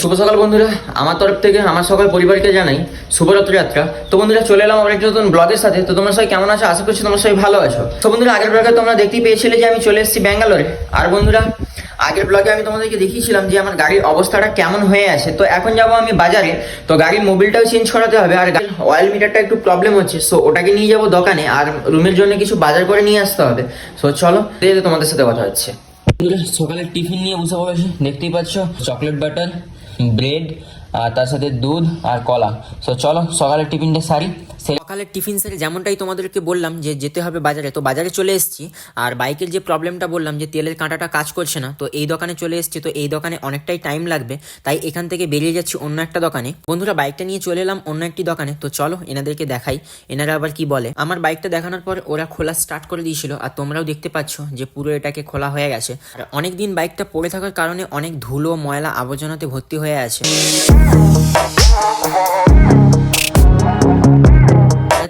শুভ সকাল বন্ধুরা, আমার তরফ থেকে আমার সকল পরিবারকে জানাই শুভরাত্রি যাত্রা। তো বন্ধুরা চলে এলাম আমার একটা নতুন ব্লগের সাথে। তো তোমরা সবাই কেমন আছো? আশা করছি তোমরা সবাই ভালো আছো। তো বন্ধুরা আগের ব্লগে তোমরা দেখতেই পেয়েছিলে যে আমি চলে এসেছি ব্যাঙ্গালোরে। আর বন্ধুরা আগের ব্লগে আমি তোমাদেরকে দেখিয়েছিলাম যে আমার গাড়ির অবস্থাটা কেমন হয়ে আছে। তো এখন যাবো আমি বাজারে, তো গাড়ির মোবিলটাও চেঞ্জ করাতে হবে, আর গাড়ির অয়েল মিটারটা একটু প্রবলেম হচ্ছে, সো ওটাকে নিয়ে যাবো দোকানে, আর রুমের জন্য কিছু বাজার করে নিয়ে আসতে হবে। সো চলো তোমাদের সাথে কথা হচ্ছে। সকালের টিফিন নিয়ে বসে পড়েছি, দেখতেই পাচ্ছ চকলেট বাটার, ব্রেড আর তার সাথে দুধ আর কলা। সো চলো সকালের টিফিনটা সারি। সকালের টিফিন সেরে যেমনটাই তোমাদেরকে বললাম যে যেতে হবে বাজারে, তো বাজারে চলে এসেছি। আর বাইকের যে প্রবলেমটা বললাম যে তেলের কাঁটাটা কাজ করছে না, তো এই দোকানে চলে এসেছি। তো এই দোকানে অনেকটাই টাইম লাগবে, তাই এখান থেকে বেরিয়ে যাচ্ছি অন্য একটা দোকানে। বন্ধুরা বাইকটা নিয়ে চলে এলাম অন্য একটি দোকানে। তো চলো এনাদেরকে দেখাই এনারা আবার কি বলে। আমার বাইকটা দেখানোর পর ওরা খোলা স্টার্ট করে দিয়েছিল, আর তোমরাও দেখতে পাচ্ছ যে পুরো এটাকে খোলা হয়ে গেছে। আর অনেকদিন বাইকটা পড়ে থাকার কারণে অনেক ধুলো ময়লা আবর্জনাতে ভর্তি হয়ে আছে।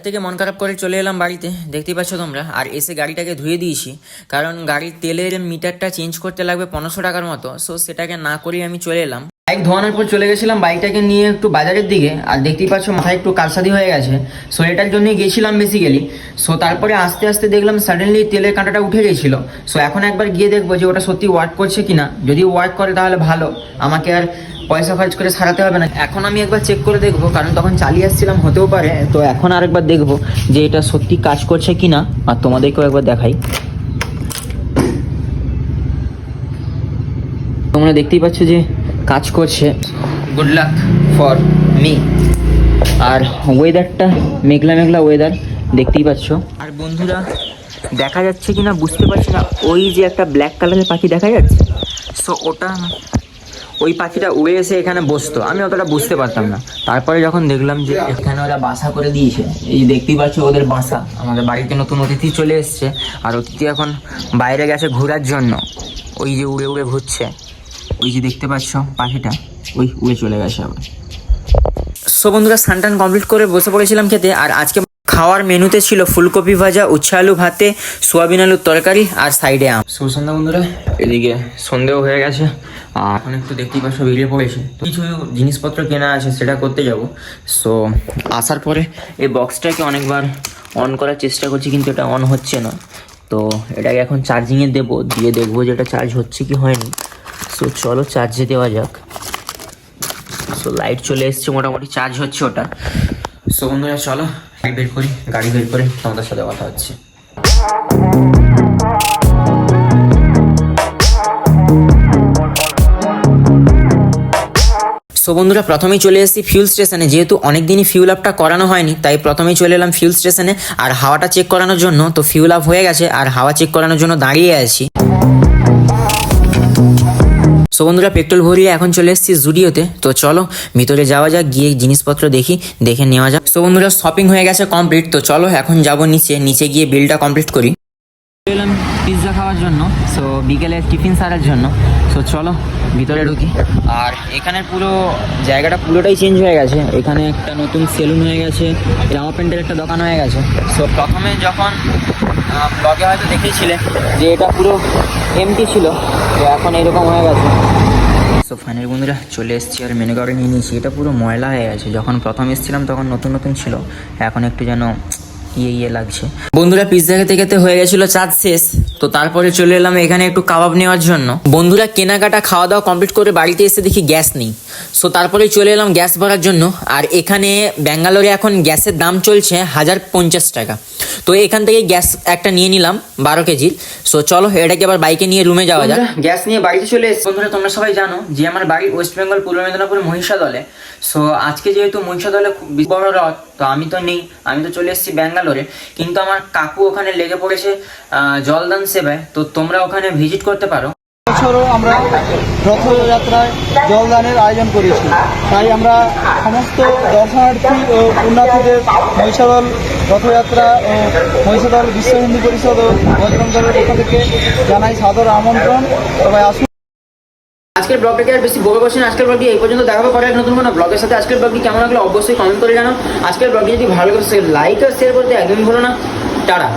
থেকে মন খারাপ করে চলে এলাম বাড়িতে, দেখতেই পাচ্ছ তোমরা। আর এসে গাড়িটাকে ধুয়ে দিয়েছি, কারণ গাড়ির তেলের মিটারটা চেঞ্জ করতে লাগবে 1500 টাকার মতো। সো সেটাকে না করেই আমি চলে এলাম। বাইক ধোয়ানোর পর চলে গেছিলাম বাইকটাকে নিয়ে একটু বাজারের দিকে। আর দেখতেই পাচ্ছ মাথায় একটু কারসাদি হয়ে গেছে, সো এটার জন্যই গেছিলাম বেসিক্যালি। সো তারপরে আস্তে আস্তে দেখলাম সাডেনলি তেলের কাঁটাটা উঠে গেছিলো। সো এখন একবার গিয়ে দেখবো যে ওটা সত্যি ওয়ার্ক করছে কিনা। যদি ওয়ার্ক করে তাহলে ভালো, আমাকে আর পয়সা খরচ করে সারাতে হবে না। এখন আমি একবার চেক করে দেখবো, কারণ তখন চালিয়ে আসছিলাম, হতেও পারে। তো এখন আরেকবার দেখবো যে এটা সত্যি কাজ করছে কিনা, আর তোমাদেরকেও একবার দেখাই। তোমরা দেখতেই পাচ্ছ যে কাজ করছে। Good luck for me. আর ওয়েদারটা মেঘলা মেঘলা ওয়েদার, দেখতেই পাচ্ছ। আর বন্ধুরা দেখা যাচ্ছে কিনা বুঝতে পারছি না, ওই যে একটা ব্ল্যাক কালারের পাখি দেখা যাচ্ছে, সো ওটা ওই পাখিটা উড়ে এসে এখানে বসতো। আমি অতটা বুঝতে পারতাম না, তারপরে যখন দেখলাম যে এখানে ওরা বাসা করে দিয়েছে। এই যে দেখতেই পাচ্ছ ওদের বাসা। আমাদের বাড়িতে নতুন অতিথি চলে এসছে, আর অতিথি এখন বাইরে গেছে ঘোরার জন্য। ওই যে উড়ে উড়ে ঘুরছে, ওই যে দেখতে পাচ্ছ পাখিটা, ওই উড়ে চলে গেছে আবার। সো বন্ধুরা স্নান কমপ্লিট করে বসে পড়েছিলাম খেতে। আর আজকে খাওয়ার মেনুতে ছিল ফুলকপি ভাজা, উচ্ছে আলু ভাতে, সোয়াবিন আলুর তরকারি, আর সাইডে আম। শুভ সন্ধ্যা বন্ধুরা, এদিকে সন্ধ্যেও হয়ে গেছে। আর এখন একটু দেখতেই পাচ্ছ বেরিয়ে পড়েছে, কিছু জিনিসপত্র কেনা আছে সেটা করতে যাব। সো আসার পরে এই বক্সটাকে অনেকবার অন করার চেষ্টা করছি, কিন্তু এটা অন হচ্ছে না। তো এটাকে এখন চার্জিংয়ে দেবো, দিয়ে দেখবো যে এটা চার্জ হচ্ছে কি হয়নি। সো চলো চার্জে দেওয়া যাক। সো লাইট চলে এসছে, মোটামুটি চার্জ হচ্ছে ওটা। সো বন্ধুরা চলো গাড়ি বের করি তোমাদের সাথে কথা হচ্ছে। সো বন্ধুরা প্রথমেই চলে এসেছি ফিউল স্টেশনে। যেহেতু অনেকদিনই ফিউল আপটা করানো হয়নি, তাই প্রথমেই চলে এলাম ফিউল স্টেশনে আর হাওয়াটা চেক করানোর জন্য। তো ফিউল আপ হয়ে গেছে আর হাওয়া চেক করানোর জন্য দাঁড়িয়ে আছি। সো বন্ধুরা পেট্রোল ভরিয়ে এখন চলে এসেছি জুডিওতে। তো চলো ভিতরে যাওয়া যাক, গিয়ে জিনিসপত্র দেখে নেওয়া যাক। সো বন্ধুরা শপিং হয়ে গেছে কমপ্লিট। তো চলো এখন যাবো নিচে গিয়ে বিলটা কমপ্লিট করি। এলাম পিৎজা খাওয়ার জন্য, সো বিকেলে টিফিন সারার জন্য। সো চলো ভিতরে ঢুকি। আর এখানের পুরো জায়গাটা পুরোটাই চেঞ্জ হয়ে গেছে। এখানে একটা নতুন সেলুন হয়ে গেছে, জামা প্যান্টের একটা দোকান হয়ে গেছে। সো প্রথমে যখন ব্লগে হয়তো দেখেছিলে যে এটা পুরো এমটি ছিল, তো এখন এরকম হয়ে গেছে। সো ফাইনালি বন্ধুরা চলে এসেছি আর মেনু কার্ডে নিয়ে নিয়েছি। এটা পুরো ময়লা হয়ে গেছে, যখন প্রথম এসেছিলাম তখন নতুন ছিল, এখন একটু যেন ইয়ে লাগছে। বন্ধুরা পিৎজা খেতে হয়ে গেছিল চার্জ শেষ। তো তারপরে চলে এলাম এখানে একটু কাবাব নেওয়ার জন্য। বন্ধুরা কেনাকাটা খাওয়া দাওয়া কমপ্লিট করে বাড়িতে এসে দেখি গ্যাস নেই। সো তারপরে চলে এলাম গ্যাস ভরার জন্য। আর এখানে ব্যাঙ্গালোরে এখন গ্যাসের দাম চলছে 1050 টাকা। তো এখান থেকে গ্যাস একটা নিয়ে নিলাম 12 কেজির। সো চলো এটাকে আবার বাইকে নিয়ে রুমে যাওয়া যায়। গ্যাস নিয়ে বাড়িতে চলে এসেছি। বন্ধুরা তোমরা সবাই জানো যে আমার বাড়ি ওয়েস্ট বেঙ্গল পূর্ব মেদিনীপুর মহিষাদলে। সো আজকে যেহেতু মহিষাদলে খুব বড় রথ, তো আমি তো নেই, আমি তো চলে এসেছি ব্যাঙ্গালোরে। কিন্তু আমার কাকু ওখানে লেগে পড়েছে জলদান সেবায়, তো তোমরা ওখানে ভিজিট করতে পারো। বছরও আমরা রথযাত্রায় জলদানের আয়োজন করেছি, তাই আমরা সমস্ত দর্শনার্থী ও পুণ্যার্থীদের মহিষাদল রথযাত্রা ও মহিষাদল বিশ্ব হিন্দু পরিষদ ও বজরং দলের পক্ষ থেকে জানাই সাদর আমন্ত্রণ। সবাই আসুন। আজকের ব্লগটাকে আর বেশি বড় করছি না, আজকের ব্লগটি এই পর্যন্ত। দেখাবো পরে এক নতুন কোনো ব্লগের সাথে। আজকের ব্লগটি কেমন লাগলো অবশ্যই কমেন্ট করে জানাও। আজকের ব্লগটি যদি ভালো লাগে লাইক আর শেয়ার করতে একদমই ভুলো না। টাটা।